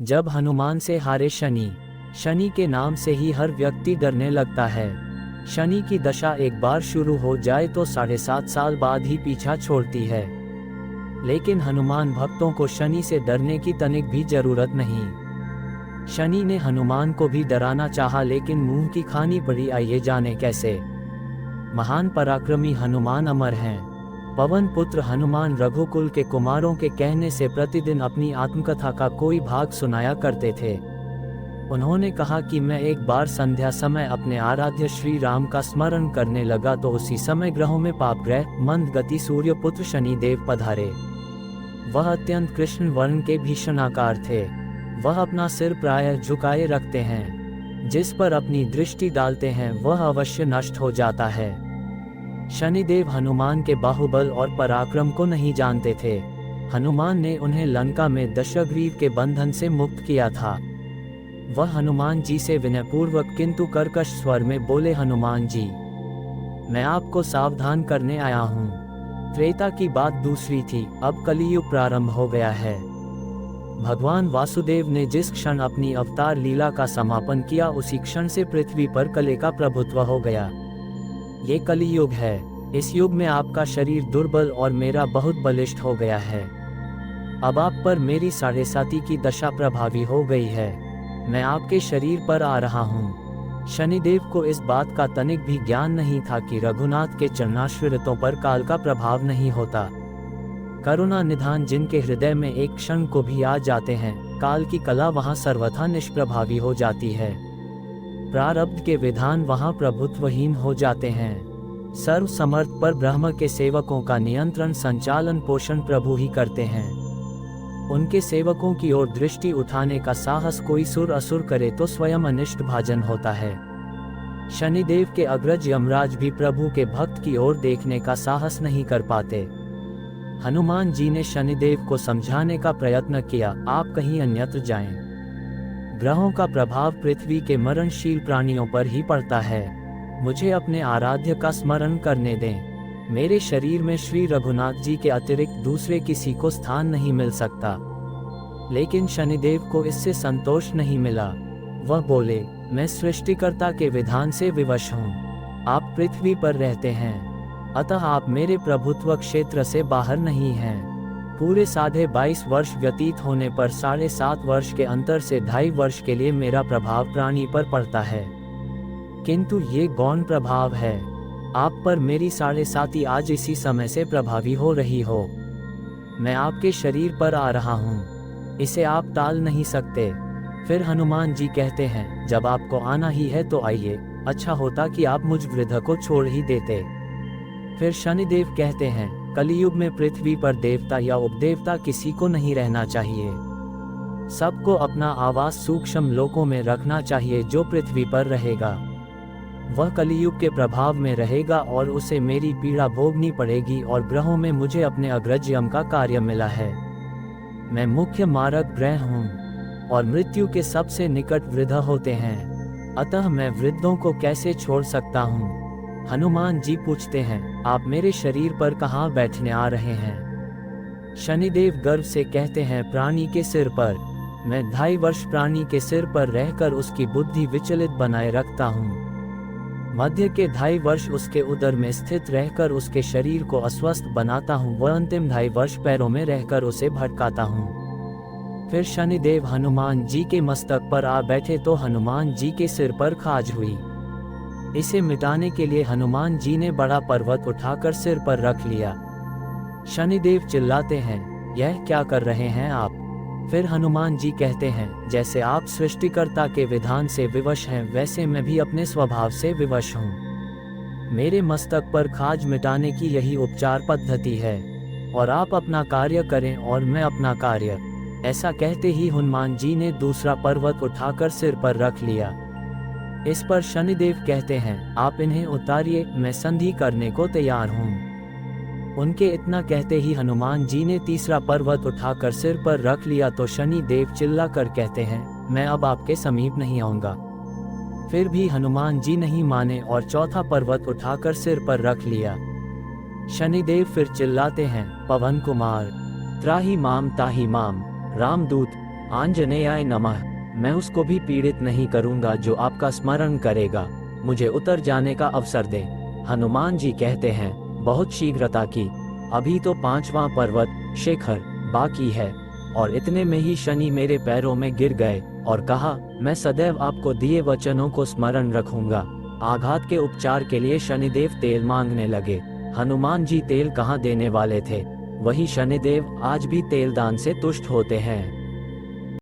जब हनुमान से हारे शनि। शनि के नाम से ही हर व्यक्ति डरने लगता है। शनि की दशा एक बार शुरू हो जाए तो 7.5 साल बाद ही पीछा छोड़ती है। लेकिन हनुमान भक्तों को शनि से डरने की तनिक भी जरूरत नहीं। शनि ने हनुमान को भी डराना चाहा, लेकिन मुंह की खानी पड़ी। आइए जाने कैसे। महान पराक्रमी हनुमान अमर हैं। पवन पुत्र हनुमान रघुकुल के कुमारों के कहने से प्रतिदिन अपनी आत्मकथा का कोई भाग सुनाया करते थे। उन्होंने कहा कि मैं एक बार संध्या समय अपने आराध्य श्री राम का स्मरण करने लगा तो उसी समय ग्रहों में पाप ग्रह मंद गति सूर्य पुत्र शनि देव पधारे। वह अत्यंत कृष्ण वर्ण के भीषण आकार थे। वह अपना सिर प्रायः झुकाए रखते हैं। जिस पर अपनी दृष्टि डालते हैं वह अवश्य नष्ट हो जाता है। शनिदेव हनुमान के बाहुबल और पराक्रम को नहीं जानते थे। हनुमान ने उन्हें लंका में दशग्रीव के बंधन से मुक्त किया था। वह हनुमान जी से विनयपूर्वक किंतु कर्कश स्वर में बोले, हनुमान जी, मैं आपको सावधान करने आया हूँ। त्रेता की बात दूसरी थी, अब कलियुग प्रारंभ हो गया है। भगवान वासुदेव ने जिस क्षण अपनी अवतार लीला का समापन किया उसी क्षण से पृथ्वी पर कले का प्रभुत्व हो गया। ये कलियुग है। इस युग में आपका शरीर दुर्बल और मेरा बहुत बलिष्ठ हो गया है। अब आप पर मेरी 7.5 की दशा प्रभावी हो गई है। मैं आपके शरीर पर आ रहा हूँ। शनिदेव को इस बात का तनिक भी ज्ञान नहीं था कि रघुनाथ के चरणाश्रितों पर काल का प्रभाव नहीं होता। करुणा निधान जिनके हृदय में एक क्षण को भी आ जाते हैं, काल की कला वहां सर्वथा निष्प्रभावी हो जाती है। प्रारब्ध के विधान वहां प्रभुत्वहीन हो जाते हैं। सर्व समर्थ पर ब्रह्म के सेवकों का नियंत्रण संचालन पोषण प्रभु ही करते हैं। उनके सेवकों की ओर दृष्टि उठाने का साहस कोई सुर असुर करे तो स्वयं अनिष्ट भाजन होता है। शनिदेव के अग्रज यमराज भी प्रभु के भक्त की ओर देखने का साहस नहीं कर पाते। हनुमान जी ने शनिदेव को समझाने का प्रयत्न किया, आप कहीं अन्यत्र जाएं। ग्रहों का प्रभाव पृथ्वी के मरणशील प्राणियों पर ही पड़ता है। मुझे अपने आराध्य का स्मरण करने दें। मेरे शरीर में श्री रघुनाथ जी के अतिरिक्त दूसरे किसी को स्थान नहीं मिल सकता। लेकिन शनिदेव को इससे संतोष नहीं मिला। वह बोले, मैं सृष्टिकर्ता के विधान से विवश हूँ। आप पृथ्वी पर रहते हैं, अतः आप मेरे प्रभुत्व क्षेत्र से बाहर नहीं हैं। पूरे 22.5 वर्ष व्यतीत होने पर 7.5 वर्ष के अंतर से 2.5 वर्ष के लिए मेरा प्रभाव प्राणी पर पड़ता है। किंतु ये गौण प्रभाव है। आप पर मेरी 7.5 आज इसी समय से प्रभावी हो रही हो। मैं आपके शरीर पर आ रहा हूँ, इसे आप टाल नहीं सकते। फिर हनुमान जी कहते हैं, जब आपको आना ही है तो आइए, अच्छा होता कि आप मुझ वृद्ध को छोड़ ही देते। फिर शनिदेव कहते हैं, कलियुग में पृथ्वी पर देवता या उपदेवता किसी को नहीं रहना चाहिए। सबको अपना आवास सूक्ष्म लोकों में रखना चाहिए। जो पृथ्वी पर रहेगा वह कलियुग के प्रभाव में रहेगा और उसे मेरी पीड़ा भोगनी पड़ेगी। और ग्रहों में मुझे अपने अग्रज यम का कार्य मिला है। मैं मुख्य मारक ग्रह हूँ और मृत्यु के सबसे निकट वृद्ध होते हैं, अतः मैं वृद्धों को कैसे छोड़ सकता हूँ। हनुमान जी पूछते हैं, आप मेरे शरीर पर कहाँ बैठने आ रहे हैं। शनिदेव गर्व से कहते हैं, प्राणी के सिर पर। मैं 2.5 वर्ष प्राणी के सिर पर रहकर उसकी बुद्धि विचलित बनाए रखता हूँ। मध्य के 2.5 वर्ष उसके उदर में स्थित रहकर उसके शरीर को अस्वस्थ बनाता हूँ। वह अंतिम 2.5 वर्ष पैरों में रहकर उसे भटकाता हूँ। फिर शनिदेव हनुमान जी के मस्तक पर आ बैठे तो हनुमान जी के सिर पर खाज हुई। इसे मिटाने के लिए हनुमान जी ने बड़ा पर्वत उठाकर सिर पर रख लिया। शनिदेव चिल्लाते हैं, यह क्या कर रहे हैं आप। फिर हनुमान जी कहते हैं, जैसे आप सृष्टिकर्ता के विधान से विवश हैं वैसे मैं भी अपने स्वभाव से विवश हूँ। मेरे मस्तक पर खाज मिटाने की यही उपचार पद्धति है और आप अपना कार्य करें और मैं अपना कार्य। ऐसा कहते ही हनुमान जी ने दूसरा पर्वत उठाकर सिर पर रख लिया। इस पर शनिदेव कहते हैं, आप इन्हें उतारिए, मैं संधि करने को तैयार हूँ। उनके इतना कहते ही हनुमान जी ने तीसरा पर्वत उठाकर सिर पर रख लिया तो शनि देव चिल्ला कर कहते हैं, मैं अब आपके समीप नहीं आऊंगा। फिर भी हनुमान जी नहीं माने और चौथा पर्वत उठाकर सिर पर रख लिया। शनिदेव फिर चिल्लाते हैं, पवन कुमार त्राहि माम ताहि माम, रामदूत आंजनेयाय नमः। मैं उसको भी पीड़ित नहीं करूंगा जो आपका स्मरण करेगा। मुझे उतर जाने का अवसर दे। हनुमान जी कहते हैं, बहुत शीघ्रता की, अभी तो 5वां पर्वत शिखर बाकी है। और इतने में ही शनि मेरे पैरों में गिर गए और कहा, मैं सदैव आपको दिए वचनों को स्मरण रखूंगा। आघात के उपचार के लिए शनिदेव तेल मांगने लगे। हनुमान जी तेल कहाँ देने वाले थे? वही शनिदेव आज भी तेल दान से तुष्ट होते हैं।